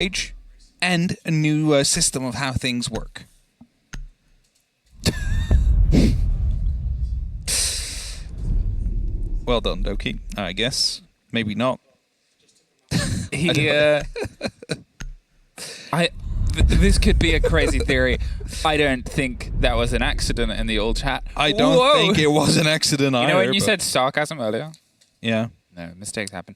age and a new system of how things work. Well done, Doki. I guess. Maybe not. This could be a crazy theory. I don't think that was an accident in the old chat. I don't think it was an accident either. You know when you said sarcasm earlier? Yeah. No, mistakes happen.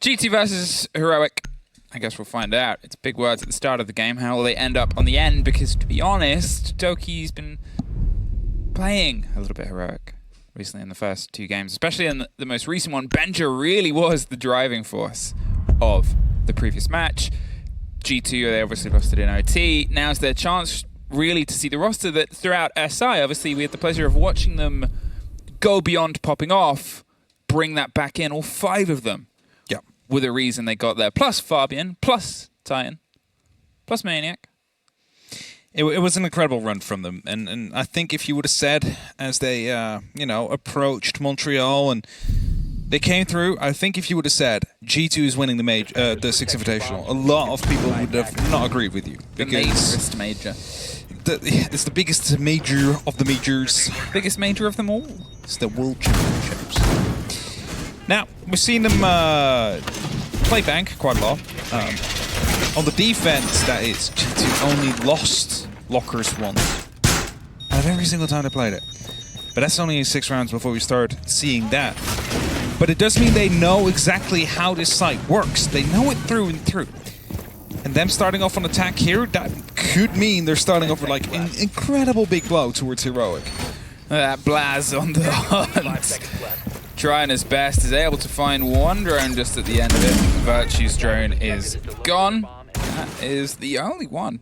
GT versus Heroic. I guess we'll find out. It's big words at the start of the game. How will they end up on the end? Because to be honest, Doki's been playing a little bit Heroic recently in the first 2 games, especially in the most recent one. Benja really was the driving force of the previous match. G2, they obviously lost it in OT. Now's their chance really to see the roster that throughout SI, obviously we had the pleasure of watching them go beyond popping off, bring that back in, all 5 of them. Yeah. With a reason they got there. Plus Fabian, plus Titan, plus Maniac. It was an incredible run from them, and I think if you would have said as they approached Montreal and they came through, I think if you would have said G2 is winning the Six Invitational, a lot of people would have not agreed with you. The majorest major. It's the biggest major of the majors. Biggest major of them all. It's the World Championships. Now, we've seen them play Bank quite a lot. On the defense, that is, G2 only lost Lockers once. Out of every single time they played it. But that's only 6 rounds before we start seeing that. But it does mean they know exactly how this site works. They know it through and through. And them starting off on attack here, that could mean they're starting off with like an incredible big blow towards Heroic. That Blaz on the hunt. Trying his best, is able to find 1 drone just at the end of it. Virtue's drone is gone. That is the only one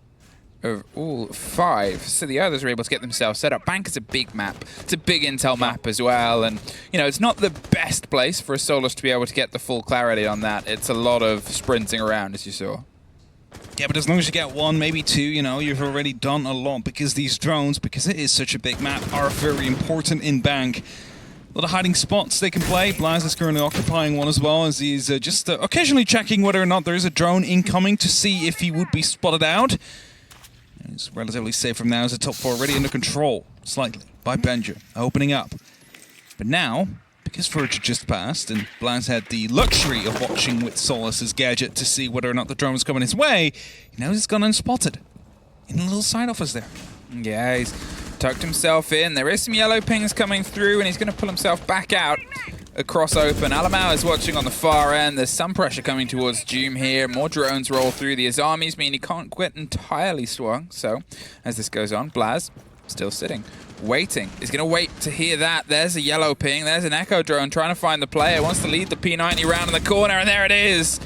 of all 5. So the others are able to get themselves set up. Bank is a big map. It's a big intel map as well. And, you know, it's not the best place for a Solus to be able to get the full clarity on that. It's a lot of sprinting around, as you saw. Yeah, but as long as you get 1, maybe 2, you know, you've already done a lot, because these drones, because it is such a big map, are very important in Bank. A lot of hiding spots they can play. Blaz is currently occupying one as well, as he's just occasionally checking whether or not there is a drone incoming to see if he would be spotted out. He's relatively safe from now as the top 4 already under control, slightly, by Benja, opening up. But now, because Virtue just passed, and Blaz had the luxury of watching with Solus's gadget to see whether or not the drone was coming his way, he knows it's gone unspotted. In a little side office there. Yeah, he's tucked himself in. There is some yellow pings coming through, and he's going to pull himself back out across open. Alamau is watching on the far end. There's some pressure coming towards Doom here. More drones roll through. The Azamis mean he can't quit entirely swung. So, as this goes on, Blaz still sitting, waiting. He's going to wait to hear that. There's a yellow ping. There's an Echo drone trying to find the player. Wants to lead the P90 round in the corner, and there it is.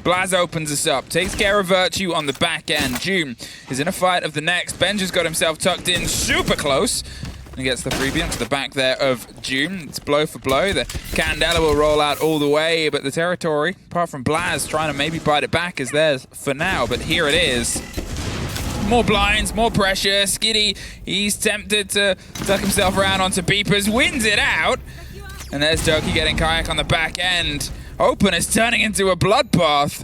Blaz opens us up, takes care of Virtue on the back end. Doom is in a fight of the next. Benja's got himself tucked in super close. And he gets the freebie onto the back there of Doom. It's blow for blow. The Candela will roll out all the way, but the territory, apart from Blaz trying to maybe bite it back, is theirs for now. But here it is. More blinds, more pressure. Skitty, he's tempted to tuck himself around onto Beepers, wins it out. And there's Doki getting Kayak on the back end. Open is turning into a bloodbath.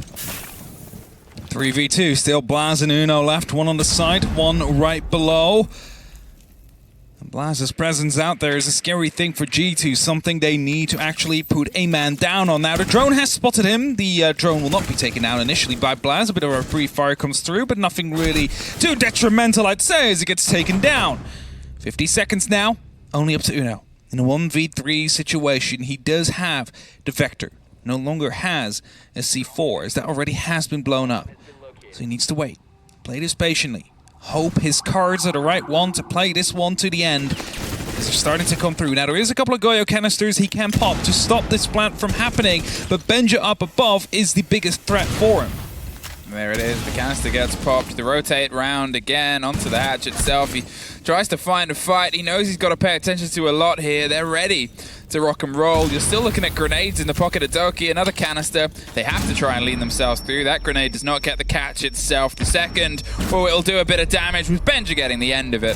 3v2, still Blaz and Uno left. 1 on the side, 1 right below. And Blaz's presence out there is a scary thing for G2, something they need to actually put a man down on. Now, the drone has spotted him. The drone will not be taken out initially by Blaz. A bit of a brief fire comes through, but nothing really too detrimental, I'd say, as it gets taken down. 50 seconds now, only up to Uno. In a 1v3 situation, he does have the Vector. No longer has a C4, as that already has been blown up. So he needs to wait. Play this patiently. Hope his cards are the right one to play this one to the end. As they're starting to come through. Now there is a couple of Goyo canisters he can pop to stop this plant from happening, but Benja up above is the biggest threat for him. There it is, the canister gets popped, the rotate round again onto the hatch itself. He tries to find a fight, he knows he's got to pay attention to a lot here. They're ready to rock and roll. You're still looking at grenades in the pocket of Doki, another canister. They have to try and lean themselves through. That grenade does not get the catch itself. The second, oh, it'll do a bit of damage with Benja getting the end of it.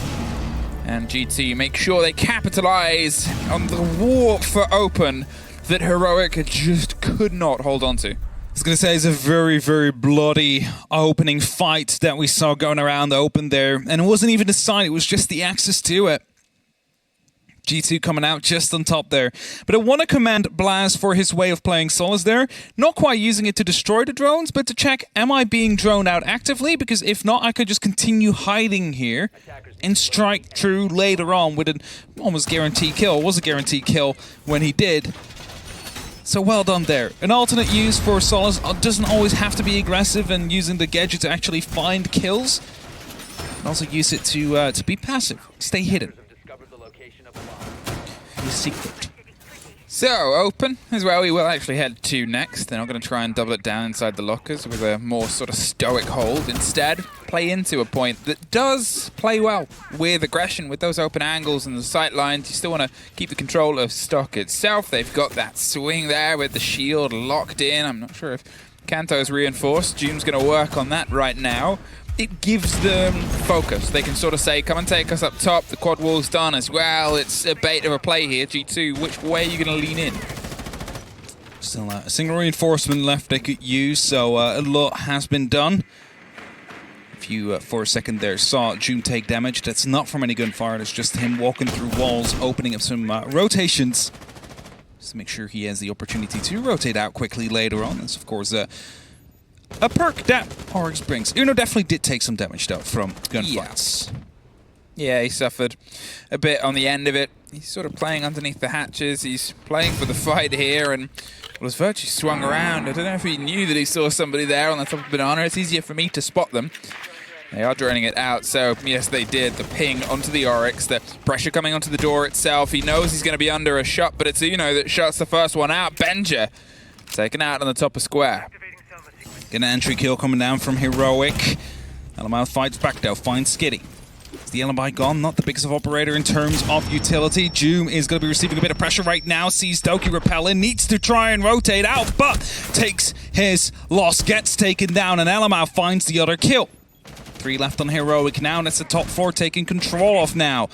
And GT make sure they capitalize on the war for open that Heroic just could not hold on to. was going to say, it's a very, very bloody opening fight that we saw going around the open there. And it wasn't even the side, it was just the access to it. G2 coming out just on top there. But I want to commend Blaz for his way of playing solos there. Not quite using it to destroy the drones, but to check, am I being droned out actively? Because if not, I could just continue hiding here and strike through later on with an almost guaranteed kill. It was a guaranteed kill when he did. So well done there. An alternate use for solos doesn't always have to be aggressive and using the gadget to actually find kills. You can also use it to be passive, stay hidden. Be secret. So, open as well. We will actually head to next. They're not going to try and double it down inside the lockers with a more sort of stoic hold. Instead, play into a point that does play well with aggression, with those open angles and the sight lines. You still want to keep the control of stock itself. They've got that swing there with the shield locked in. I'm not sure if Kanto's reinforced. June's going to work on that right now. It gives them focus. They can sort of say, come and take us up top. The quad wall's done as well. It's a bait of a play here. G2, which way are you going to lean in? Still a single reinforcement left they could use, so a lot has been done. If you, for a second there, saw June take damage, that's not from any gunfire. It's just him walking through walls, opening up some rotations. Just to make sure he has the opportunity to rotate out quickly later on. That's, of course, a perk that Oryx brings. Uno definitely did take some damage, though, from gunfights. Yeah, he suffered a bit on the end of it. He's sort of playing underneath the hatches. He's playing for the fight here, and well, as Virtue swung around, I don't know if he knew that he saw somebody there on the top of Banana. It's easier for me to spot them. They are droning it out, so yes, they did. The ping onto the Oryx, the pressure coming onto the door itself. He knows he's going to be under a shot, but it's Uno that shuts the first one out. Benja taken out on the top of square. Get an entry kill coming down from Heroic. Alamouth fights back though, finds Skitty. Is the alibi gone? Not the biggest of operator in terms of utility. Joom is going to be receiving a bit of pressure right now. Sees Doki repelling, needs to try and rotate out, but takes his loss, gets taken down, and Alamouth finds the other kill. 3 left on Heroic now, and it's the top 4 taking control off now.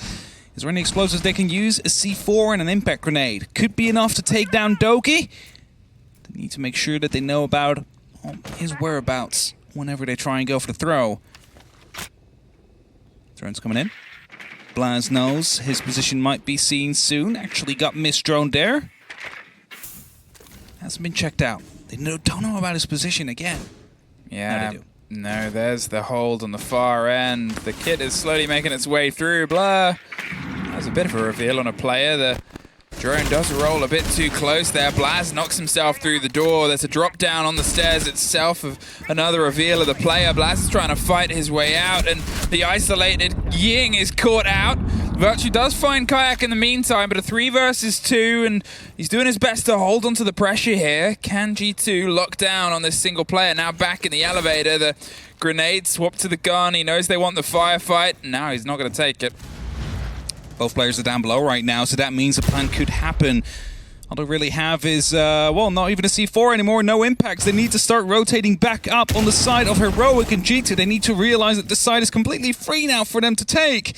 Is there any explosives they can use? A C4 and an impact grenade. Could be enough to take down Doki. They need to make sure that they know about his whereabouts whenever they try and go for the throw. Drone's coming in. Blaz knows his position might be seen soon. Actually got misdroned there. Hasn't been checked out. They don't know about his position again. Yeah. Now they do. No, there's the hold on the far end. The kit is slowly making its way through. Blah. That's a bit of a reveal on a player. The drone does roll a bit too close there. Blaz knocks himself through the door. There's a drop down on the stairs itself of another reveal of the player. Blaz is trying to fight his way out, and the isolated Ying is caught out. Virtue does find Kayak in the meantime, but a 3 versus 2, and he's doing his best to hold onto the pressure here. Can G2 lock down on this single player? Now back in the elevator. The grenade swapped to the gun. He knows they want the firefight. Now he's not going to take it. Both players are down below right now, so that means a plan could happen. All they really have is, well, not even a C4 anymore, no impacts. They need to start rotating back up on the side of Heroic and G2. They need to realize that this side is completely free now for them to take.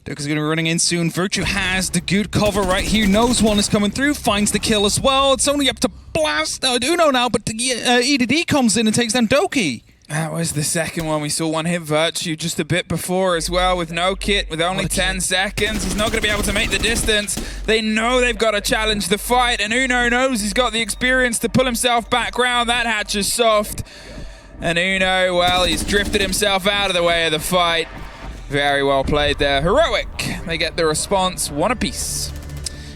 Dirk is going to be running in soon. Virtue has the good cover right here. Knows one is coming through, finds the kill as well. It's only up to Blast Uno now, but the EDD comes in and takes down Doki. That was the second one. We saw one hit Virtue just a bit before as well with no kit, with only 10 seconds. He's not going to be able to make the distance. They know they've got to challenge the fight, and Uno knows he's got the experience to pull himself back round. That hatch is soft. And Uno, well, he's drifted himself out of the way of the fight. Very well played there. Heroic, they get the response, 1 apiece.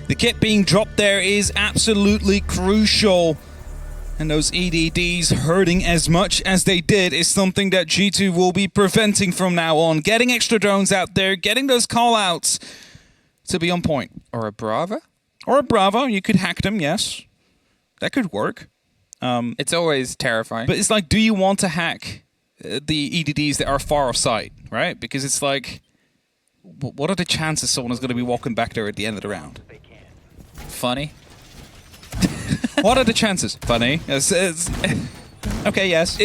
The kit being dropped there is absolutely crucial. And those EDDs hurting as much as they did is something that G2 will be preventing from now on. Getting extra drones out there, getting those call-outs to be on point. Or a Brava? Or a Bravo, you could hack them, yes. That could work. It's always terrifying. But it's like, do you want to hack the EDDs that are far off sight, right? Because it's like, what are the chances someone is going to be walking back there at the end of the round? Funny. What are the chances? Funny. Okay, yes.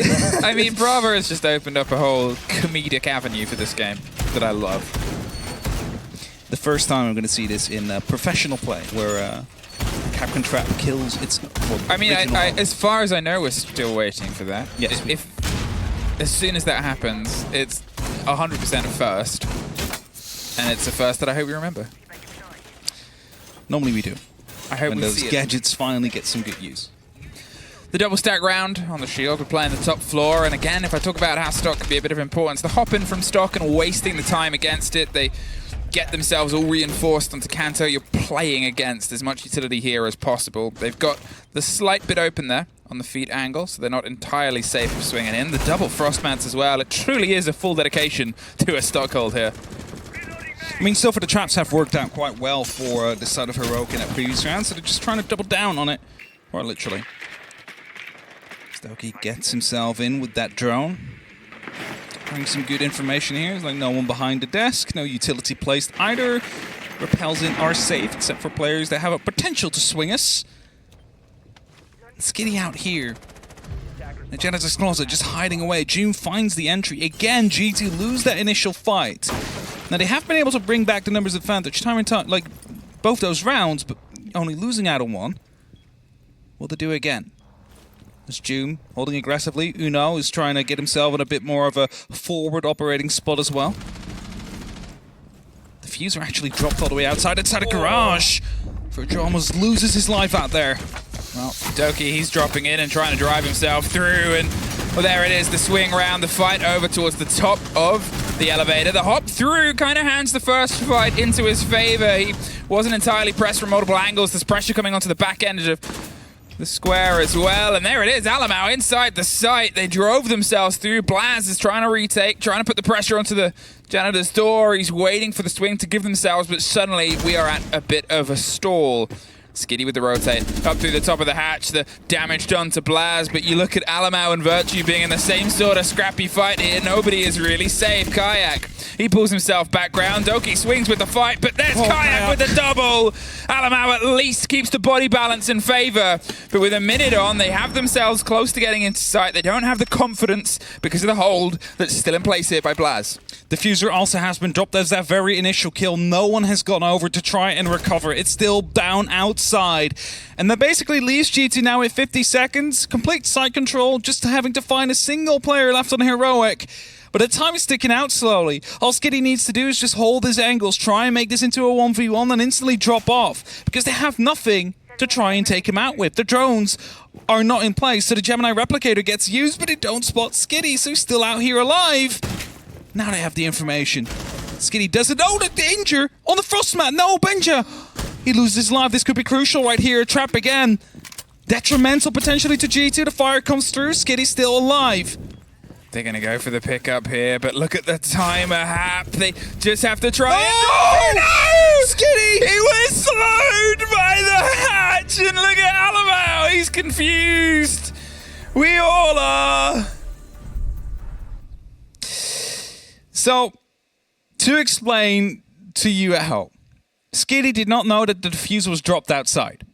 I mean, Bravo has just opened up a whole comedic avenue for this game that I love. The first time I'm going to see this in professional play, where Capcom Trap kills its... Well, I mean, as far as I know, we're still waiting for that. Yes. If as soon as that happens, it's 100% a first. And it's a first that I hope we remember. Normally we do. I hope when we those see gadgets finally get some good use. The double stack round on the shield, we're playing the top floor, and again, if I talk about how stock can be a bit of importance, the hop in from stock and wasting the time against it, they get themselves all reinforced onto Kanto. You're playing against as much utility here as possible. They've got the slight bit open there on the feet angle, so they're not entirely safe of swinging in. The double Frostmance as well. It truly is a full dedication to a stock hold here. I mean, so far the traps have worked out quite well for the side of Heroic in that previous round, so they're just trying to double down on it. Or literally. Stokie gets himself in with that drone. Bring some good information here. There's like no one behind the desk, no utility placed either. Repels in are safe, except for players that have a potential to swing us. Skitty out here. The Genesis Closet just hiding away. June finds the entry. Again, G2 lose that initial fight. Now, they have been able to bring back the numbers advantage time and time, like both those rounds, but only losing out on one. Will they do it again? There's June holding aggressively. Uno is trying to get himself in a bit more of a forward operating spot as well. The Fuser actually dropped all the way outside a garage. Virgil almost loses his life out there. Well, Doki, he's dropping in and trying to drive himself through, and well, there it is, the swing round, the fight over towards the top of the elevator. The hop through kind of hands the first fight into his favor. He wasn't entirely pressed from multiple angles. There's pressure coming onto the back end of the square as well, and there it is, Alamau inside the site. They drove themselves through. Blaz is trying to retake, trying to put the pressure onto the janitor's door. He's waiting for the swing to give themselves, but suddenly we are at a bit of a stall. Skitty with the rotate up through the top of the hatch, the damage done to Blaz, but you look at Alamau and Virtue being in the same sort of scrappy fight here. Nobody is really safe. Kayak, he pulls himself back round. Doki swings with the fight, but there's Kayak with the double. Alamau at least keeps the body balance in favor, but with a minute on, they have themselves close to getting into sight. They don't have the confidence because of the hold that's still in place here by Blaz. The Fuser also has been dropped as that very initial kill. No one has gone over to try and recover. It's still down outside. And that basically leaves G2 now with 50 seconds. Complete side control, just having to find a single player left on Heroic. But the time is sticking out slowly. All Skitty needs to do is just hold his angles, try and make this into a 1v1, and instantly drop off. Because they have nothing to try and take him out with. The drones are not in place, so the Gemini Replicator gets used, but it don't spot Skitty, so he's still out here alive. Now they have the information. Skitty doesn't. Oh, the danger on the Frostmat. No, Benja. He loses his life. This could be crucial right here. Trap again. Detrimental potentially to G2. The fire comes through. Skitty's still alive. They're going to go for the pickup here, but look at the timer, Hap. They just have to try oh, it. Oh, no! Skitty! He was slowed by the hatch, and look at Alamau. He's confused. We all are. So, to explain to you at home, Skitty did not know that the diffuser was dropped outside.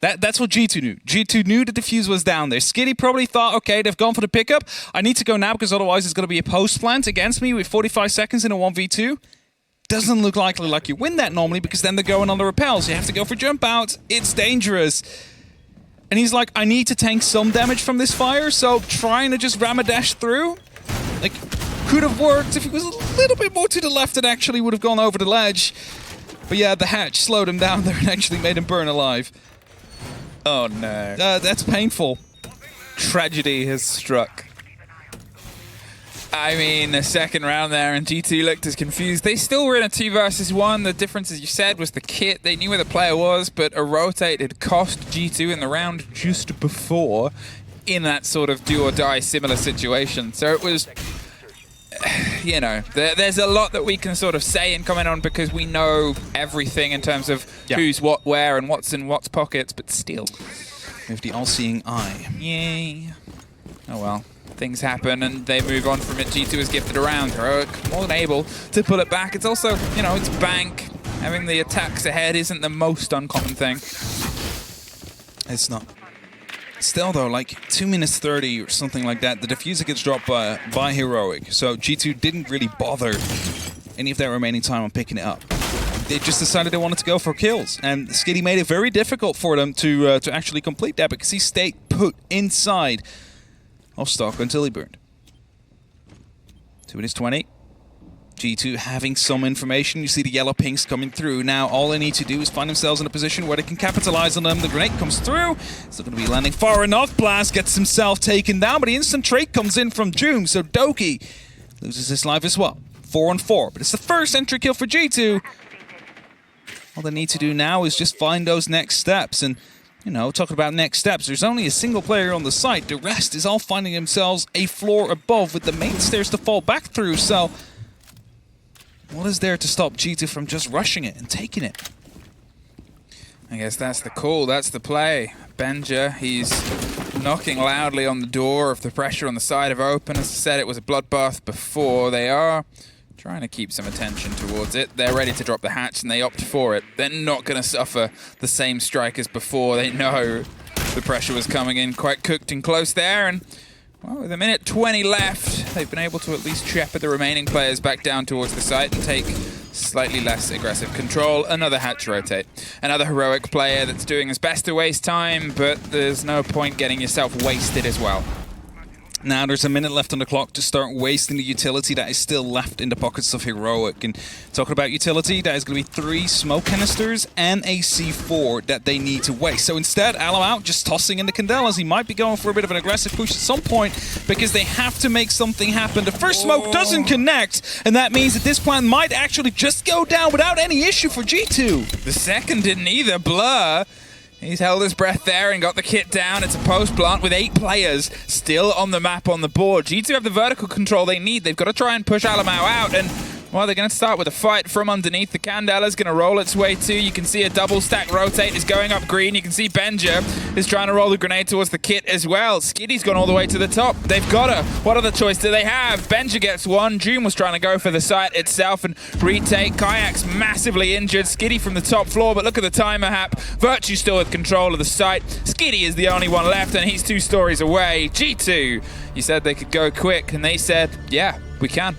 That's what G2 knew. G2 knew the diffuser was down there. Skitty probably thought, okay, they've gone for the pickup. I need to go now because otherwise it's going to be a post plant against me with 45 seconds in a 1v2. Doesn't look likely like you win that normally because then they're going on the repels. You have to go for jump out. It's dangerous. And he's like, I need to tank some damage from this fire, so trying to just ram a dash through, like, could have worked if he was a little bit more to the left and actually would have gone over the ledge. But yeah, the hatch slowed him down there and actually made him burn alive. Oh no. That's painful. Tragedy has struck. I mean, the second round there, and G2 looked as confused. They still were in a 2 versus 1. The difference, as you said, was the kit. They knew where the player was, but a rotate had cost G2 in the round just before in that sort of do or die similar situation. So it was, you know, there's a lot that we can sort of say and comment on because we know everything in terms of who's what, where, and what's in what's pockets, but still. With the all-seeing eye. Yay. Oh well. Things happen and they move on from it. G2 is gifted around. Heroic more than able to pull it back. It's also, you know, it's bank. Having the attacks ahead isn't the most uncommon thing. It's not. Still though, like 2 minutes 30 or something like that, the diffuser gets dropped by Heroic. So G2 didn't really bother any of their remaining time on picking it up. They just decided they wanted to go for kills, and Skitty made it very difficult for them to actually complete that because he stayed put inside of Stock until he burned. 2 minutes 20. G2 having some information. You see the yellow pinks coming through. Now all they need to do is find themselves in a position where they can capitalize on them. The grenade comes through. It's not going to be landing far enough. Blast gets himself taken down, but the instant trade comes in from Doom, so Doki loses his life as well. 4-on-4, but it's the first entry kill for G2. All they need to do now is just find those next steps. And, you know, talking about next steps, there's only a single player on the site. The rest is all finding themselves a floor above with the main stairs to fall back through. So what is there to stop G2 from just rushing it and taking it? I guess that's the call, that's the play. Benja, he's knocking loudly on the door of the pressure on the side of open. As I said, it was a bloodbath before. They are trying to keep some attention towards it. They're ready to drop the hatch and they opt for it. They're not going to suffer the same strike as before. They know the pressure was coming in quite cooked and close there. And well, with a minute 20 left, they've been able to at least shepherd the remaining players back down towards the site and take slightly less aggressive control. Another hatch rotate. Another heroic player that's doing his best to waste time, but there's no point getting yourself wasted as well. Now there's a minute left on the clock to start wasting the utility that is still left in the pockets of Heroic. And talking about utility, that is going to be 3 smoke canisters and a C4 that they need to waste. So instead, Alamau just tossing in the Candelas. He might be going for a bit of an aggressive push at some point because they have to make something happen. The first smoke doesn't connect, and that means that this plan might actually just go down without any issue for G2. The second didn't either. Blur, he's held his breath there and got the kit down. It's a post plant with 8 players still on the map on the board. G2 have the vertical control they need. They've got to try and push Alamau out, and well, they're going to start with a fight from underneath. The Candela's going to roll its way too. You can see a double stack rotate is going up green. You can see Benja is trying to roll the grenade towards the kit as well. Skitty's gone all the way to the top. They've got her. What other choice do they have? Benja gets one. June was trying to go for the site itself and retake. Kayak's massively injured. Skitty from the top floor, but look at the timer hap. Virtue still with control of the site. Skitty is the only one left, and he's 2 stories away. G2, you said they could go quick, and they said, yeah, we can.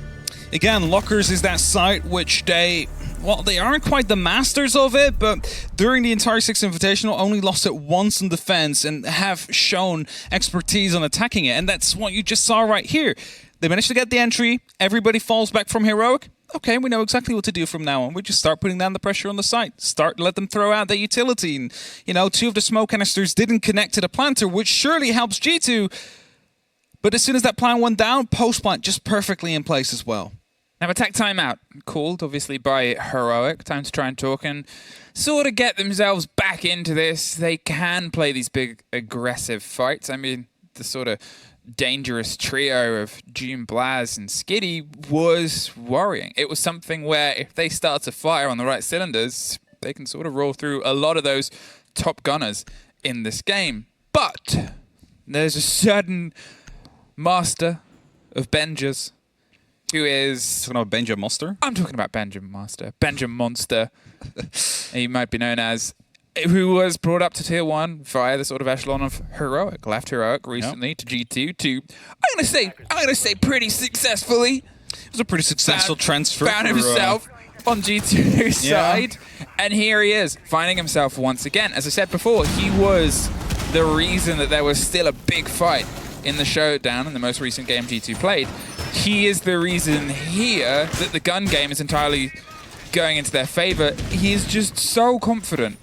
Again, Lockers is that site which they aren't quite the masters of it, but during the entire 6 Invitational only lost it once in defense and have shown expertise on attacking it. And that's what you just saw right here. They managed to get the entry. Everybody falls back from Heroic. Okay, we know exactly what to do from now on. We just start putting down the pressure on the site. Let them throw out their utility. And, you know, 2 of the smoke canisters didn't connect to the planter, which surely helps G2. But as soon as that plant went down, post plant just perfectly in place as well. Now, attack timeout, called obviously by Heroic. Time to try and talk and sort of get themselves back into this. They can play these big, aggressive fights. I mean, the sort of dangerous trio of June, Blaz, and Skitty was worrying. It was something where if they start to fire on the right cylinders, they can sort of roll through a lot of those top gunners in this game. But there's a certain master of Benjas who is... Talking about Benja Monster? I'm talking about Benja Master. Benja Monster. He might be known as... Who was brought up to Tier 1 via the sort of echelon of Heroic. Left Heroic recently to G2 to... I'm gonna say pretty successfully. It was a pretty successful transfer. Found himself on G2's side. And here he is, finding himself once again. As I said before, he was the reason that there was still a big fight in the showdown in the most recent game G2 played. He is the reason here that the gun game is entirely going into their favor. He is just so confident,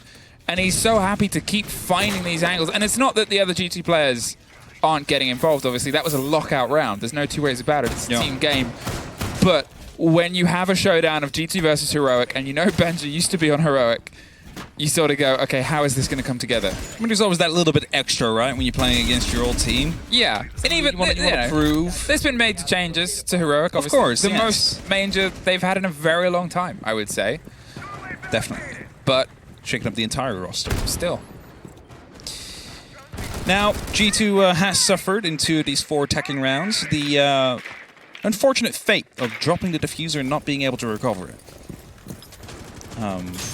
and he's so happy to keep finding these angles. And it's not that the other G2 players aren't getting involved, obviously. That was a lockout round. There's no 2 ways about it. It's a team game. But when you have a showdown of G2 versus Heroic, and you know Benja used to be on Heroic, you sort of go, okay, how is this going to come together? I mean, there's always that little bit extra, right, when you're playing against your old team. Yeah. And even, you want to prove. There's been major changes to Heroic, obviously. Of course, the most major they've had in a very long time, I would say. Definitely. But shaking up the entire roster. Still. Now, G2 has suffered in 2 of these 4 attacking rounds. The unfortunate fate of dropping the diffuser and not being able to recover it.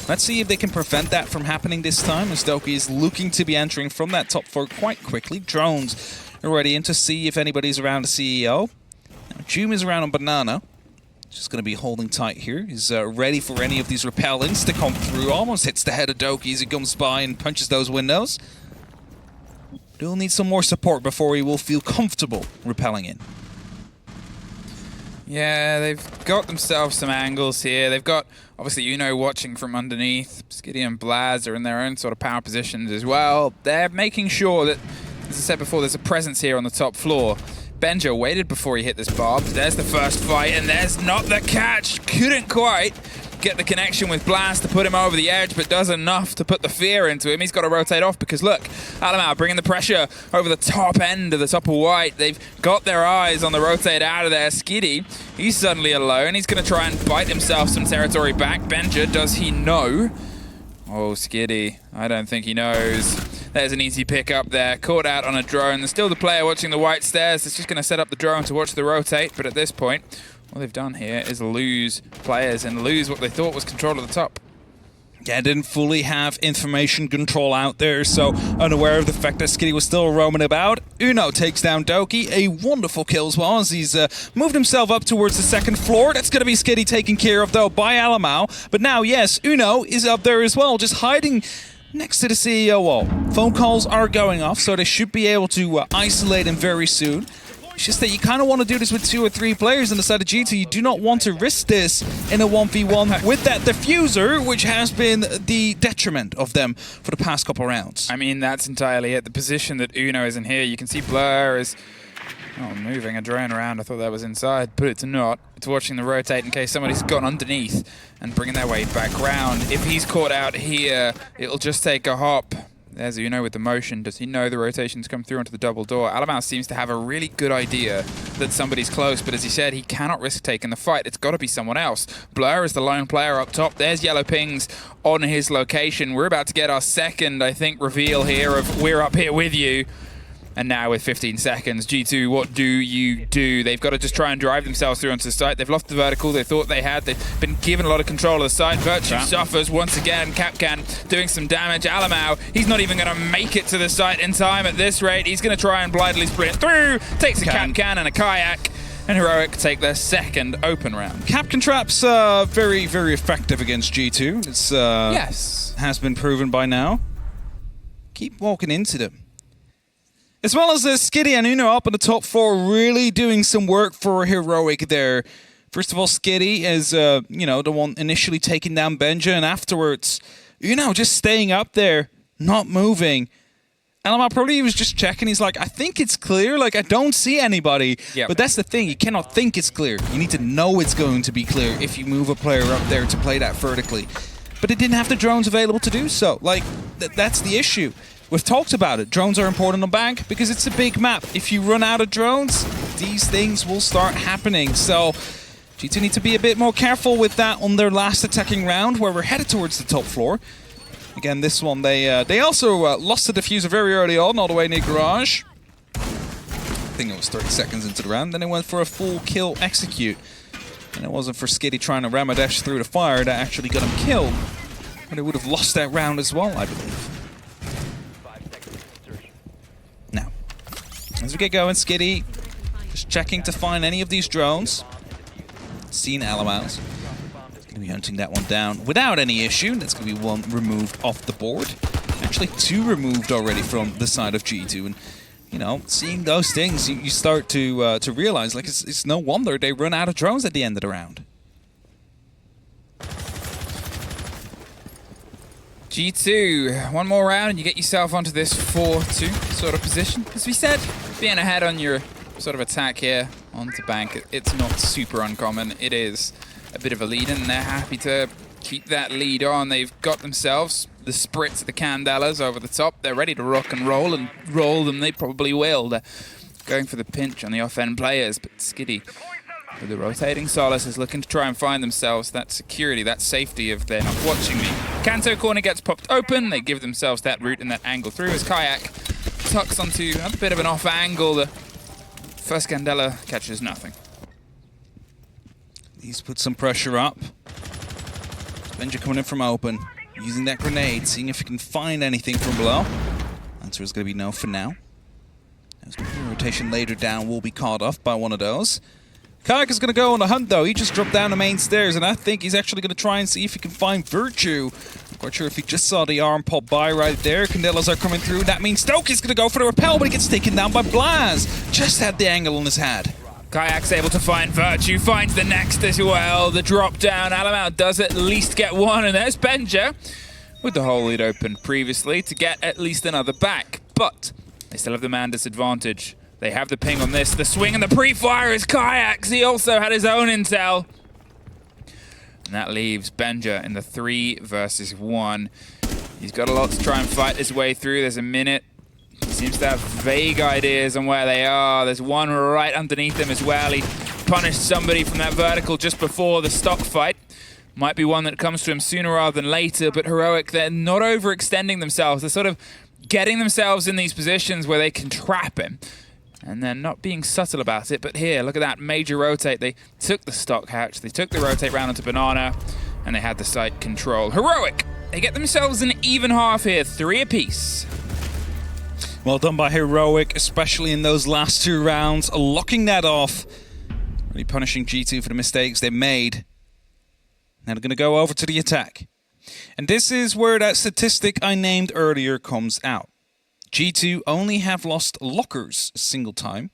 Let's see if they can prevent that from happening this time, as Doki is looking to be entering from that top floor quite quickly. Drones are ready in to see if anybody's around the CEO. Now, Joom is around on Banana. Just going to be holding tight here. He's ready for any of these repellings to come through. Almost hits the head of Doki as he comes by and punches those windows. He'll need some more support before he will feel comfortable repelling in. Yeah, they've got themselves some angles here. They've got, obviously, Uno watching from underneath. Skitty and Blaz are in their own sort of power positions as well. They're making sure that, as I said before, there's a presence here on the top floor. Benja waited before he hit this barb. There's the first fight, and there's not the catch. Couldn't quite get the connection with Blast to put him over the edge, but does enough to put the fear into him. He's got to rotate off because, look, Alamau bringing the pressure over the top end of the top of white. They've got their eyes on the rotate out of there. Skitty, he's suddenly alone. He's going to try and bite himself some territory back. Benja, does he know? Oh, Skitty, I don't think he knows. There's an easy pick up there. Caught out on a drone. There's still the player watching the white stairs. It's just going to set up the drone to watch the rotate, but at this point, all they've done here is lose players and lose what they thought was control of the top. Yeah, didn't fully have information control out there, so unaware of the fact that Skitty was still roaming about. Uno takes down Doki, a wonderful kill as well as he's moved himself up towards the second floor. That's going to be Skitty taken care of, though, by Alamau. But now, yes, Uno is up there as well, just hiding next to the CEO wall. Phone calls are going off, so they should be able to isolate him very soon. It's just that you kind of want to do this with 2 or 3 players on the side of G2. You do not want to risk this in a 1v1 with that diffuser, which has been the detriment of them for the past couple rounds. I mean, that's entirely it. The position that Uno is in here, you can see Blur is moving a drone around. I thought that was inside, but it's not. It's watching the rotate in case somebody's gone underneath and bringing their way back round. If he's caught out here, it'll just take a hop. There's Uno with the motion. Does he know the rotations come through onto the double door? Alamau seems to have a really good idea that somebody's close, but as he said, he cannot risk taking the fight. It's got to be someone else. Blur is the lone player up top. There's yellow pings on his location. We're about to get our second, I think, reveal here of we're up here with you. And now with 15 seconds, G2, what do you do? They've got to just try and drive themselves through onto the site. They've lost the vertical they thought they had. They've been given a lot of control of the site. Virtue suffers once again. Kapkan doing some damage. Alamau, he's not even going to make it to the site in time at this rate. He's going to try and blindly sprint through. Takes a Kapkan and a kayak. And Heroic take their second open round. Kapkan traps very, very effective against G2. It's yes, has been proven by now. Keep walking into them. As well as Skitty and Uno up on the top 4, really doing some work for Heroic there. First of all, Skitty is, the one initially taking down Benja, and afterwards, Uno just staying up there, not moving. Alamau probably was just checking. He's like, I think it's clear. Like, I don't see anybody. Yep. But that's the thing. You cannot think it's clear. You need to know it's going to be clear if you move a player up there to play that vertically. But it didn't have the drones available to do so. Like, that's the issue. We've talked about it. Drones are important on Bank because it's a big map. If you run out of drones, these things will start happening. So G2 need to be a bit more careful with that on their last attacking round, where we're headed towards the top floor. Again, this one, they also lost the diffuser very early on, all the way near Garage. I think it was 30 seconds into the round. Then they went for a full kill execute. And it wasn't for Skitty trying to Ramadesh through the fire that actually got him killed. But they would have lost that round as well, I believe. Now, as we get going, Skitty just checking to find any of these drones. Seen Alamau's. Going to be hunting that one down without any issue. That's going to be one removed off the board. Actually, 2 removed already from the side of G2. And, you know, seeing those things, you start to realize, like, it's no wonder they run out of drones at the end of the round. G2, one more round and you get yourself onto this 4-2 sort of position. As we said, being ahead on your sort of attack here onto Bank, it's not super uncommon. It is a bit of a lead and they're happy to keep that lead on. They've got themselves the Spritz, the Candelas over the top. They're ready to rock and roll them. They probably will. They're going for the pinch on the off-end players, but Skitty, with the rotating Solace, is looking to try and find themselves that security, that safety of they're not watching me. Kanto corner gets popped open. They give themselves that route and that angle through as Kayak tucks onto a bit of an off angle. The first Candela catches nothing. He's put some pressure up. Benja coming in from open, using that grenade, seeing if he can find anything from below. Answer is going to be no for now. As the rotation later down will be caught off by one of those. Kayak is going to go on the hunt, though. He just dropped down the main stairs, and I think he's actually going to try and see if he can find Virtue. I'm quite sure if he just saw the arm pop by right there. Candelas are coming through. That means Stoke is going to go for the rappel, but he gets taken down by Blaz. Just had the angle on his head. Kayak's able to find Virtue, finds the next as well. The drop down. Alamau does at least get one, and there's Benja with the hole he'd opened previously to get at least another back. But they still have the man disadvantage. They have the ping on this. The swing and the pre-fire is Kayak's. He also had his own intel. And that leaves Benja in the 3 versus 1. He's got a lot to try and fight his way through. There's a minute. He seems to have vague ideas on where they are. There's one right underneath him as well. He punished somebody from that vertical just before the stock fight. Might be one that comes to him sooner rather than later, but Heroic, they're not overextending themselves. They're sort of getting themselves in these positions where they can trap him. And they're not being subtle about it, but here, look at that major rotate. They took the stock hatch, they took the rotate round onto Banana, and they had the site control. Heroic, they get themselves an even half here, 3 apiece. Well done by Heroic, especially in those last 2 rounds, locking that off. Really punishing G2 for the mistakes they made. Now they're going to go over to the attack. And this is where that statistic I named earlier comes out. G2 only have lost lockers a single time.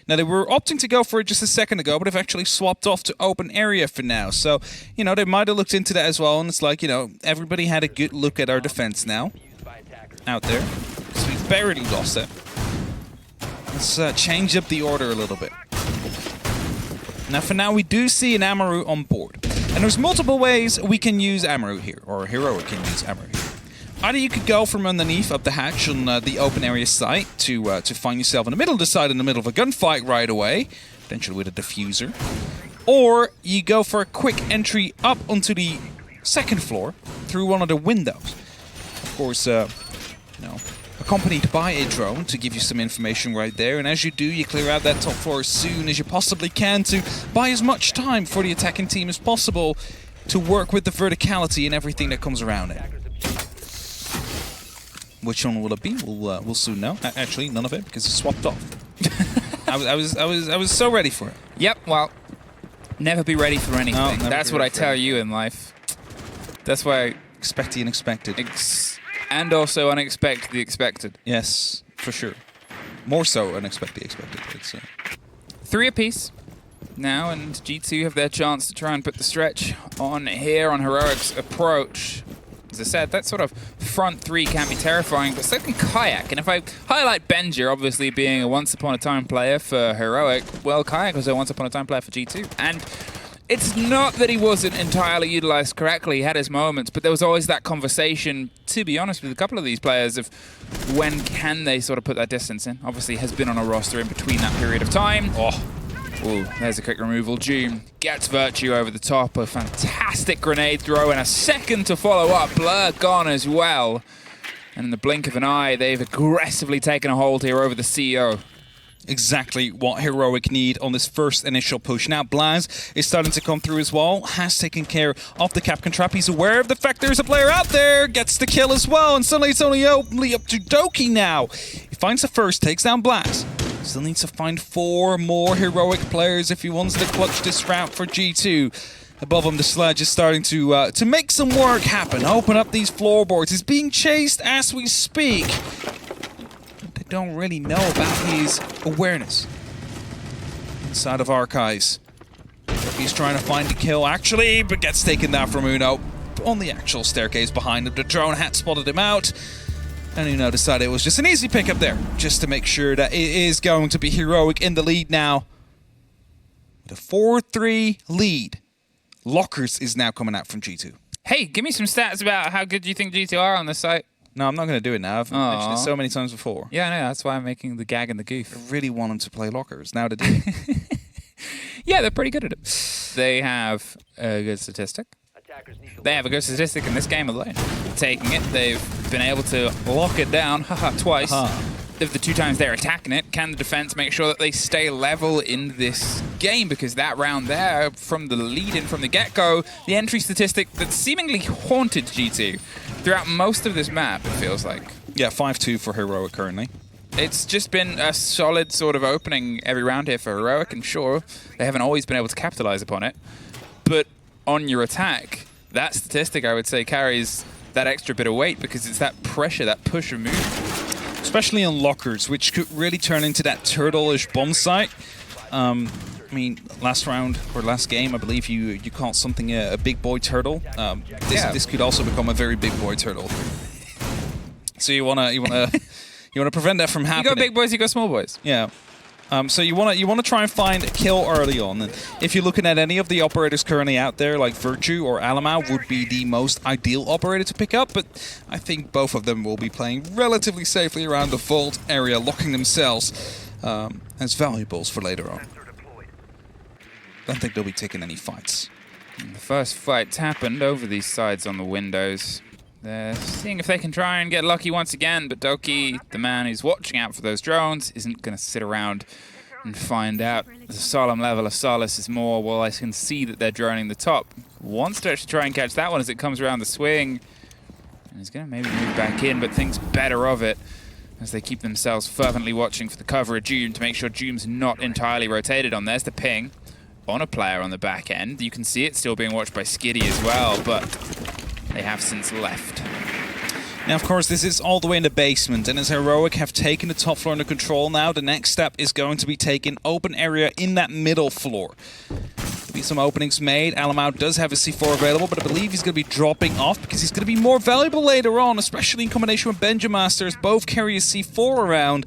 Now, they were opting to go for it just a second ago, but have actually swapped off to open area for now. So, you know, they might have looked into that as well. And it's like, you know, everybody had a good look at our defense now out there. So we've barely lost it. Let's change up the order a little bit. Now, for now, we do see an Amaru on board. And there's multiple ways we can use Amaru here, or Heroic can use Amaru here. Either you could go from underneath up the hatch on the open area site to find yourself in the middle of the site in the middle of a gunfight right away, potentially with a diffuser. Or you go for a quick entry up onto the 2nd floor through one of the windows. Of course, you know, accompanied by a drone to give you some information right there. And as you do, you clear out that top floor as soon as you possibly can to buy as much time for the attacking team as possible to work with the verticality and everything that comes around it. Which one will it be? We'll soon know. Actually, none of it because it's swapped off. I was so ready for it. Yep. Well, never be ready for anything. No, that's what I tell you in life. That's why expect the unexpected. And also unexpect the expected. Yes, for sure. More so unexpect the expected. It's 3 apiece now, and G2 have their chance to try and put the stretch on here on Heroic's approach. As I said, that sort of front 3 can be terrifying, but so can Kayak. And if I highlight Benja, obviously being a once-upon-a-time player for Heroic, well, Kayak was a once-upon-a-time player for G2. And it's not that he wasn't entirely utilized correctly. He had his moments, but there was always that conversation, to be honest, with a couple of these players of when can they sort of put that distance in. Obviously, has been on a roster in between that period of time. Ooh, there's a quick removal. June gets Virtue over the top. A fantastic grenade throw and a second to follow up. Blur gone as well. And in the blink of an eye, they've aggressively taken a hold here over the CEO. Exactly what Heroic need on this first initial push. Now Blaz is starting to come through as well, has taken care of the Capcan trap. He's aware of the fact there's a player out there, gets the kill as well, and suddenly it's only up to Doki now. He finds the first, takes down Blaz. Still needs to find 4 more Heroic players if he wants to clutch this route for G2. Above him, the Sledge is starting to make some work happen, open up these floorboards. He's being chased as we speak. They don't really know about his awareness inside of Archives. He's trying to find the kill, actually, but gets taken down from Uno on the actual staircase behind him. The drone had spotted him out. And Uno decided it was just an easy pickup there, just to make sure that it is going to be Heroic in the lead now. With a 4-3 lead. Lockers is now coming out from G2. Hey, give me some stats about how good you think G2 are on this site. No, I'm not going to do it now. I've mentioned it so many times before. Yeah, I know. That's why I'm making the gag and the goof. I really want them to play Lockers. Now they do. Yeah, they're pretty good at it. They have a good statistic. They have a good statistic in this game alone. Taking it, they've been able to lock it down twice. Of the 2 times they're attacking it, can the defense make sure that they stay level in this game? Because that round there, from the lead-in from the get-go, the entry statistic that seemingly haunted G2 throughout most of this map, it feels like. Yeah, 5-2 for Heroic currently. It's just been a solid sort of opening every round here for Heroic, and sure, they haven't always been able to capitalize upon it. But on your attack, that statistic, I would say, carries that extra bit of weight because it's that pressure, that push of movement. Especially on lockers, which could really turn into that turtle-ish bomb site. I mean, last round or last game, I believe you called something a big boy turtle. This could also become a very big boy turtle. So you wanna prevent that from happening. You got big boys, you got small boys. Yeah. So you wanna try and find a kill early on. And if you're looking at any of the operators currently out there, like Virtue or Alamau would be the most ideal operator to pick up, but I think both of them will be playing relatively safely around the vault area, locking themselves as valuables for later on. Don't think they'll be taking any fights. And the first fight's happened over these sides on the windows. They're seeing if they can try and get lucky once again, but Doki, the man who's watching out for those drones, isn't going to sit around and find out. The solemn level of solace is more, well, I can see that they're droning the top. Wants to try and catch that one as it comes around the swing. And he's going to maybe move back in, but thinks better of it as they keep themselves fervently watching for the cover of Doom to make sure Doom's not entirely rotated on. There's the ping on a player on the back end. You can see it still being watched by Skiddy as well, but they have since left. Now, of course, this is all the way in the basement, and as Heroic have taken the top floor under control now, the next step is going to be taking open area in that middle floor. There'll be some openings made. Alamau does have a C4 available, but I believe he's going to be dropping off because he's going to be more valuable later on, especially in combination with Benjamasters. Both carry a C4 around.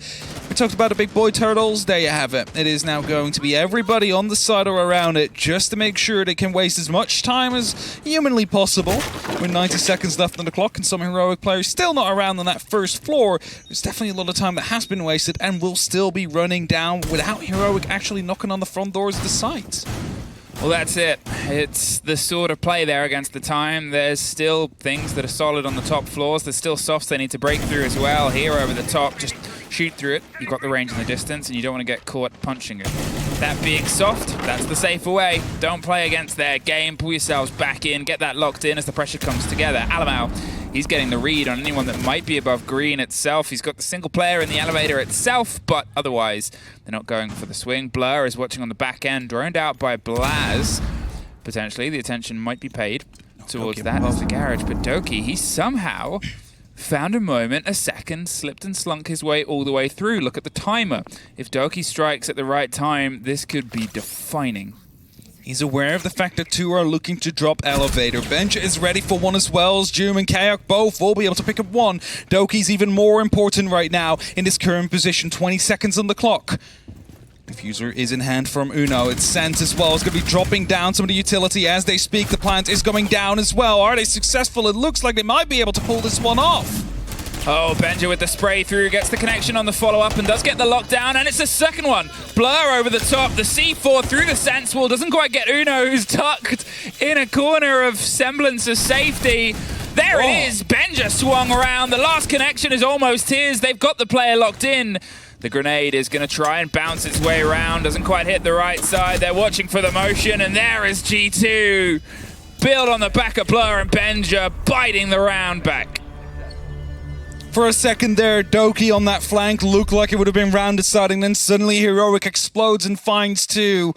We talked about the big boy turtles. There you have it. It is now going to be everybody on the side or around it just to make sure they can waste as much time as humanly possible. With 90 seconds left on the clock and some Heroic players still not around on that first floor, there's definitely a lot of time that has been wasted and will still be running down without Heroic actually knocking on the front doors of the site. Well, that's it. It's the sort of play there against the time. There's still things that are solid on the top floors. There's still softs they need to break through as well. Here over the top, just shoot through it. You've got the range and the distance, and you don't want to get caught punching it. That being soft, that's the safer way. Don't play against their game. Pull yourselves back in. Get that locked in as the pressure comes together. Alamau, he's getting the read on anyone that might be above green itself. He's got the single player in the elevator itself, but otherwise, they're not going for the swing. Blur is watching on the back end, droned out by Blaz. Potentially, the attention might be paid towards that as the garage, but Doki, he somehow found a moment, a second, slipped and slunk his way all the way through. Look at the timer. If Doki strikes at the right time, this could be defining. He's aware of the fact that two are looking to drop elevator. Benja is ready for one as well, as Doom and Kayak both will be able to pick up one. Doki's even more important right now in this current position. 20 seconds on the clock. Diffuser is in hand from Uno. It's sent as well. It's going to be dropping down some of the utility as they speak. The plant is going down as well. Are they successful? It looks like they might be able to pull this one off. Oh, Benja with the spray through, gets the connection on the follow-up and does get the lockdown, and it's the second one. Blur over the top, the C4 through the sense wall, doesn't quite get Uno, who's tucked in a corner of semblance of safety. There it is, Benja swung around, the last connection is almost his, they've got the player locked in. The grenade is going to try and bounce its way around, doesn't quite hit the right side, they're watching for the motion, and there is G2. Build on the back of Blur and Benja, biting the round back. For a second there, Doki on that flank looked like it would have been round deciding, then suddenly Heroic explodes and finds two.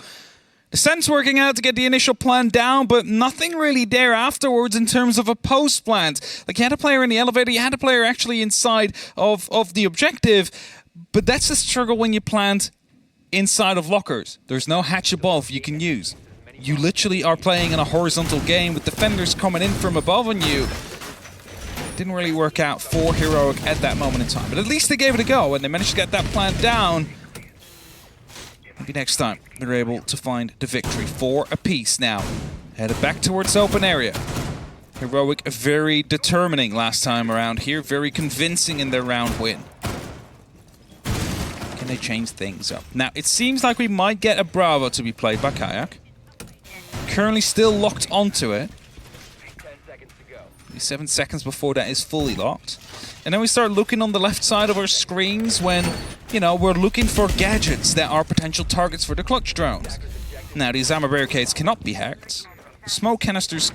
The sense working out to get the initial plan down, but nothing really there afterwards in terms of a post plant. Like, you had a player in the elevator, you had a player actually inside of the objective, but that's the struggle when you plant inside of lockers. There's no hatch above you can use. You literally are playing in a horizontal game with defenders coming in from above on you. Didn't really work out for Heroic at that moment in time, but at least they gave it a go and they managed to get that plant down. Maybe next time they're able to find the victory. 4 apiece now. Headed back towards open area. Heroic very determining last time around here, very convincing in their round win. Can they change things up? Now, it seems like we might get a Bravo to be played by Kayak. Currently still locked onto it. 7 seconds before that is fully locked. And then we start looking on the left side of our screens when, you know, we're looking for gadgets that are potential targets for the clutch drones. Now, these armor barricades cannot be hacked. The smoke canisters,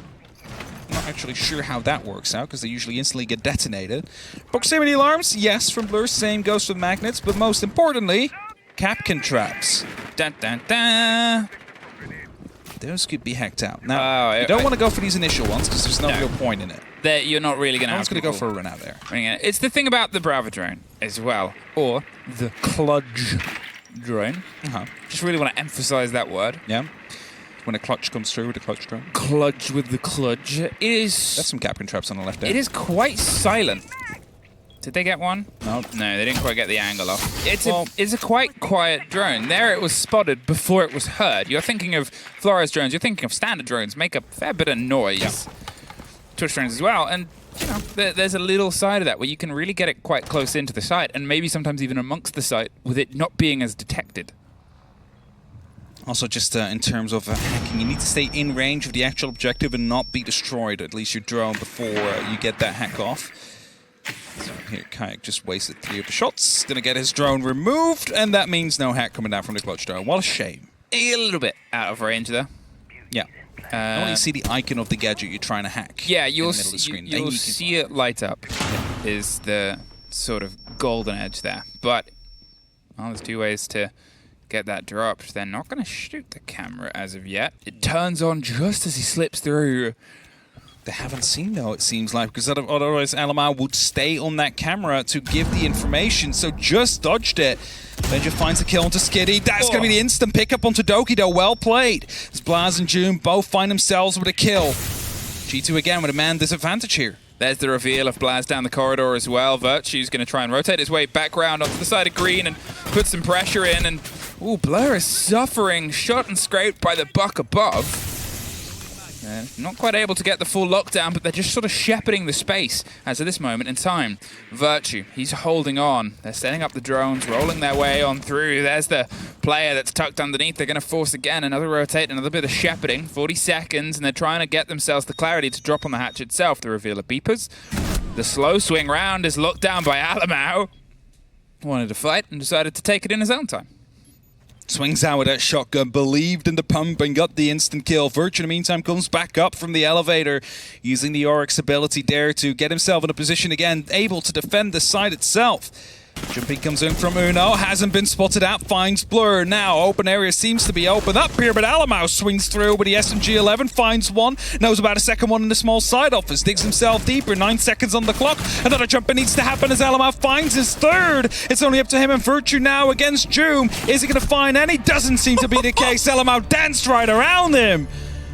Not actually sure how that works out, because they usually instantly get detonated. Proximity alarms, yes, from Blur. Same goes for the magnets, but most importantly, Capcan traps. Dun, dun, dun. Those could be hacked out. Now, you don't want to go for these initial ones, because there's no real point in it. That you're not really going to have. I was going to go for a run out there. It's the thing about the Bravo drone as well, or the Clutch drone. Just really want to emphasize that word. Yeah. When a clutch comes through with the clutch drone. Clutch with the clutch. It is... That's some Capcan traps on the left there. It is quite silent. Did they get one? No. No, they didn't quite get the angle off. It's a quite quiet drone. There it was spotted before it was heard. You're thinking of Flores drones, you're thinking of standard drones, make a fair bit of noise. Yeah. Twitch drones as well, and you know, there's a little side of that where you can really get it quite close into the site, and maybe sometimes even amongst the site with it not being as detected. Also, just in terms of hacking, you need to stay in range of the actual objective and not be destroyed, at least your drone, before you get that hack off. So here, Kayak just wasted 3 of the shots. Gonna get his drone removed, and that means no hack coming down from the clutch drone. What a shame. A little bit out of range there. Yeah. When you see the icon of the gadget you're trying to hack. Yeah, you'll see it light up. Is the sort of golden edge there. But well, there's 2 ways to get that dropped. They're not going to shoot the camera as of yet. It turns on just as he slips through. They haven't seen, though, it seems like, because otherwise Alamar would stay on that camera to give the information, so just dodged it. Benja finds a kill onto Skitty. That's going to be the instant pickup onto Doki, though. Well played. As Blaz and June both find themselves with a kill. G2 again with a man disadvantage here. There's the reveal of Blaz down the corridor as well. Virtue's going to try and rotate his way back round onto the side of green and put some pressure in. And ooh, Blur is suffering, shot and scraped by the buck above. Not quite able to get the full lockdown, but they're just sort of shepherding the space as of this moment in time. Virtue, he's holding on. They're setting up the drones, rolling their way on through. There's the player that's tucked underneath. They're going to force again, another rotate, another bit of shepherding. 40 seconds, and they're trying to get themselves the clarity to drop on the hatch itself. The reveal of beepers. The slow swing round is locked down by Alamau. Wanted to fight and decided to take it in his own time. Swings out with that shotgun, believed in the pump and got the instant kill. Virtue, in the meantime, comes back up from the elevator, using the Oryx ability there to get himself in a position again, able to defend the site itself. Jumping comes in from Uno, hasn't been spotted out, finds Blur. Now, open area seems to be open up here, but Alamau swings through with the SMG-11, finds one, knows about a second one in the small side office, digs himself deeper, 9 seconds on the clock. Another jumper needs to happen as Alamau finds his third. It's only up to him and Virtue now against Joom. Is he going to find any? Doesn't seem to be the case. Alamau danced right around him.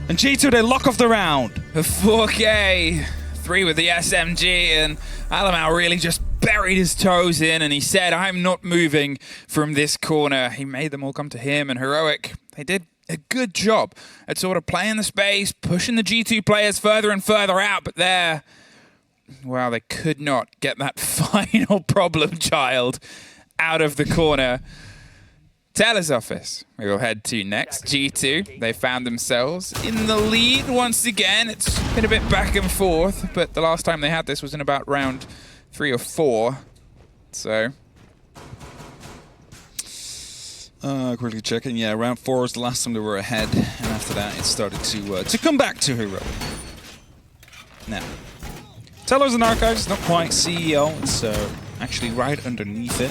And G2, they lock off the round. A 4K, 3 with the SMG, and Alamau really just buried his toes in, and he said, I'm not moving from this corner. He made them all come to him, and Heroic, they did a good job at sort of playing the space, pushing the G2 players further and further out, but there, well, they could not get that final problem child out of the corner. Taylor's office we will head to next. G2, they found themselves in the lead once again. It's been a bit back and forth, but the last time they had this was in about round 3 or 4. So quickly checking. Yeah, round 4 was the last time they were ahead, and after that it started to come back to Heroic. Now, Tellers and Archives, not quite CEO. It's actually right underneath it.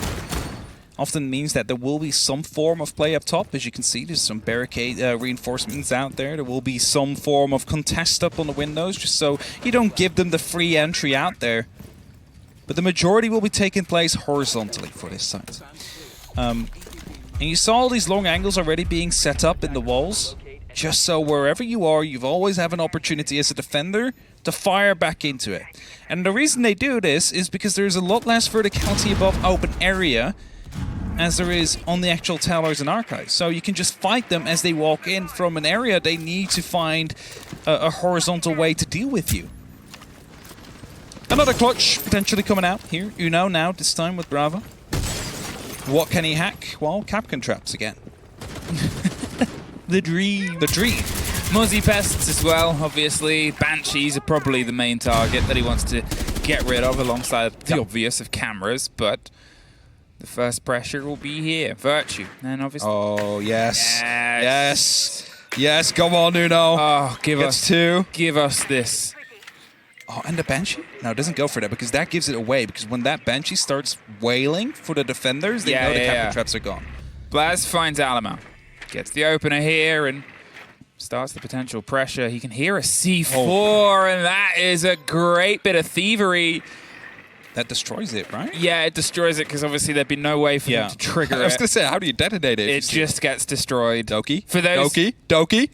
Often means that there will be some form of play up top. As you can see, there's some barricade reinforcements out there. There will be some form of contest up on the windows, just so you don't give them the free entry out there. But the majority will be taking place horizontally for this site. And you saw all these long angles already being set up in the walls, just so wherever you are, you've always have an opportunity as a defender to fire back into it. And the reason they do this is because there's a lot less verticality above open area as there is on the actual Tellers and Archives. So you can just fight them as they walk in from an area. They need to find a horizontal way to deal with you. Another clutch potentially coming out here. Uno now, this time with Bravo. What can he hack? Well, Capcan traps again. The dream. The dream. Muzzy pests as well, obviously. Banshees are probably the main target that he wants to get rid of alongside the obvious of cameras, but the first pressure will be here. Virtue. And obviously. Oh, yes. Yes. Yes, come on, Uno. Oh, give us 2. Give us this. Oh, and the Banshee? No, it doesn't go for that because that gives it away. Because when that Banshee starts wailing for the defenders, they know the Kappa traps are gone. Blaz finds Alamo. Gets the opener here and starts the potential pressure. He can hear a C4, and that is a great bit of thievery. That destroys it, right? Yeah, it destroys it because obviously there'd be no way for them to trigger it. I was going to say, how do you detonate it? It just gets destroyed. Doki? For those... Doki?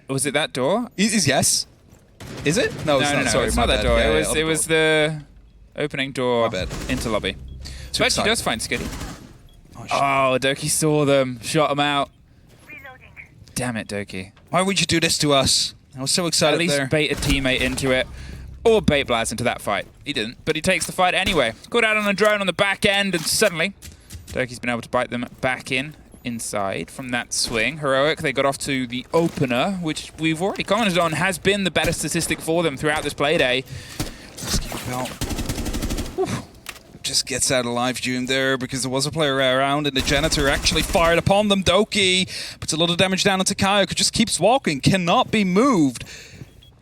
Was it that door? Yes. Is it? No, it's not. Sorry, it's not that door. Yeah, it was the opening door into lobby. So actually does find Skitty. Oh, Doki saw them, shot them out. Reloading. Damn it, Doki. Why would you do this to us? I was so excited there. At least bait a teammate into it. Or bait Blaz into that fight. He didn't, but he takes the fight anyway. Got out on a drone on the back end, and suddenly Doki's been able to bite them back inside from that swing. Heroic, they got off to the opener, which we've already commented on has been the better statistic for them throughout this playday. Just gets out alive, Doom, there, because there was a player around, and the Janitor actually fired upon them. Doki puts a lot of damage down onto Kaio, who just keeps walking, cannot be moved.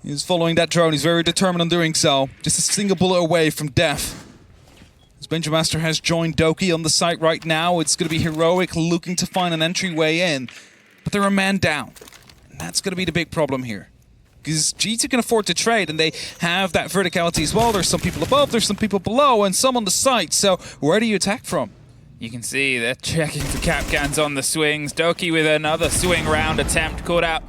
He's following that drone. He's very determined on doing so. Just a single bullet away from death. As Benjamaster has joined Doki on the site right now, it's going to be Heroic looking to find an entryway in. But they're a man down. And that's going to be the big problem here. Because G2 can afford to trade, and they have that verticality as well. There's some people above, there's some people below, and some on the site. So where do you attack from? You can see they're checking for Capcans on the swings. Doki with another swing round attempt, caught out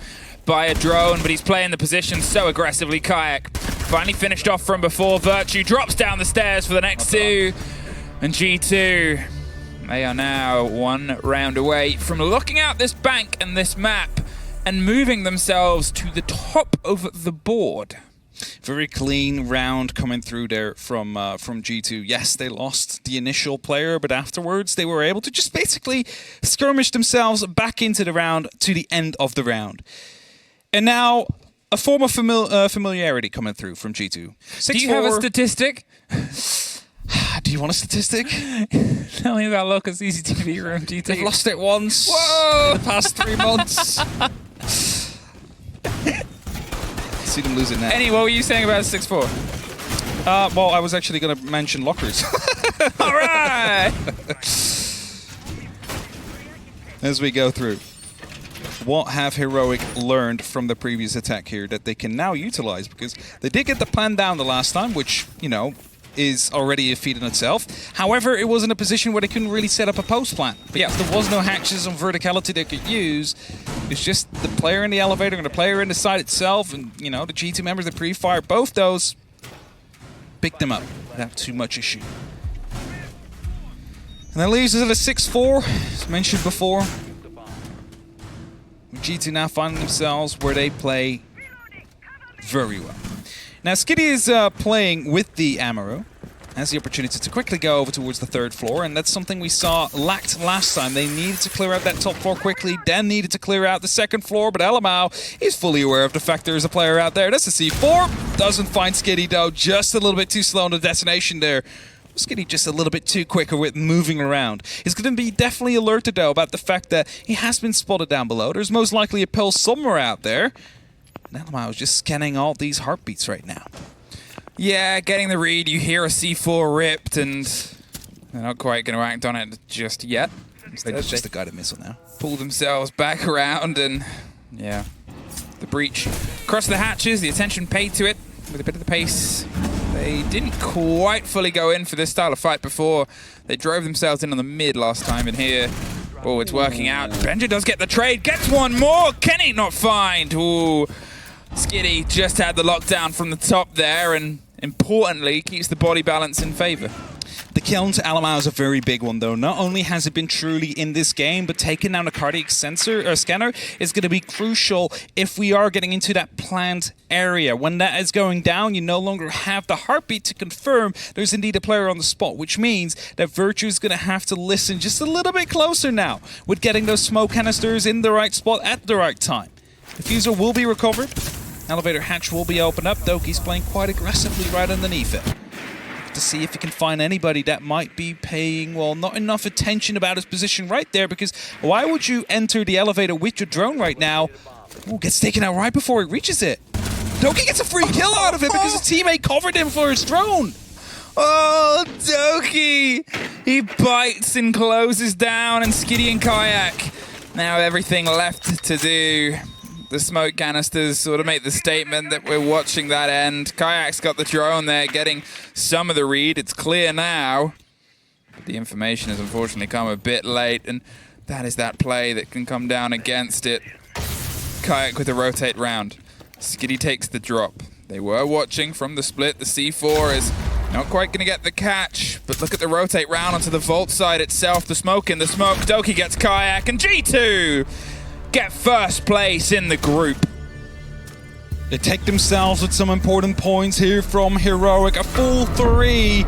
by a drone, but he's playing the position so aggressively. Kayak finally finished off from before. Virtue drops down the stairs for the next two. And G2, they are now one round away from looking out this bank and this map and moving themselves to the top of the board. Very clean round coming through there from G2. Yes, they lost the initial player, but afterwards they were able to just basically skirmish themselves back into the round to the end of the round. And now, a form of familiarity coming through from G2. Do you have a statistic? Do you want a statistic? Tell me about local CCTV room, G2. They've lost it once. Whoa! In the past 3 months. See them lose it now. Annie, what were you saying about 6-4? Well, I was actually going to mention lockers. All right! As we go through. What have Heroic learned from the previous attack here that they can now utilize? Because they did get the plan down the last time, which, you know, is already a feat in itself. However, it was in a position where they couldn't really set up a post plan. Because there was no hatches on verticality they could use. It's just the player in the elevator and the player in the site itself, and, you know, the G2 members that pre-fire, both those picked them up without too much issue. And that leaves us at a 6-4, as mentioned before. G2 now finding themselves where they play very well. Now, Skitty is playing with the Amaro, has the opportunity to quickly go over towards the 3rd floor, and that's something we saw lacked last time. They needed to clear out that top floor quickly, then needed to clear out the 2nd floor, but Elamau is fully aware of the fact there is a player out there. That's a C4. Doesn't find Skitty, though. Just a little bit too slow on the detonation there. Skitty just a little bit too quicker with moving around. He's going to be definitely alerted, though, about the fact that he has been spotted down below. There's most likely a pill somewhere out there. And Elamau is just scanning all these heartbeats right now. Yeah, getting the read, you hear a C4 ripped, and they're not quite going to act on it just yet. It's just a guided missile now. Pull themselves back around, and yeah, the breach. Across the hatches, the attention paid to it with a bit of the pace. They didn't quite fully go in for this style of fight before. They drove themselves in on the mid last time, and here, oh, it's working out. Benja does get the trade, gets one more. Can he not find? Ooh, Skitty just had the lockdown from the top there, and importantly, keeps the body balance in favor. The kill into Alamau is a very big one, though. Not only has it been truly in this game, but taking down a cardiac scanner is going to be crucial if we are getting into that planned area. When that is going down, you no longer have the heartbeat to confirm there's indeed a player on the spot, which means that Virtue is going to have to listen just a little bit closer now with getting those smoke canisters in the right spot at the right time. Diffuser will be recovered. Elevator hatch will be opened up. Doki's playing quite aggressively right underneath it. To see if he can find anybody that might be paying, well, not enough attention about his position right there, because why would you enter the elevator with your drone right now? Ooh, gets taken out right before he reaches it. Doki gets a free kill out of it because his teammate covered him for his drone. Oh, Doki! He bites and closes down, and Skitty and Kayak now everything left to do. The smoke canisters sort of make the statement that we're watching that end. Kayak's got the drone there, getting some of the read. It's clear now. But the information has unfortunately come a bit late, and that is that play that can come down against it. Kayak with a rotate round. Skitty takes the drop. They were watching from the split. The C4 is not quite going to get the catch, but look at the rotate round onto the vault side itself. The smoke in the smoke. Doki gets Kayak, and G2 get first place in the group. They take themselves with some important points here from Heroic. A full 3.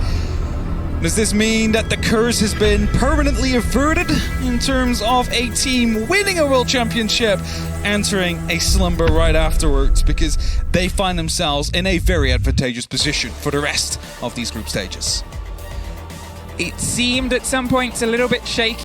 Does this mean that the curse has been permanently averted in terms of a team winning a World Championship, entering a slumber right afterwards, because they find themselves in a very advantageous position for the rest of these group stages? It seemed at some points a little bit shaky.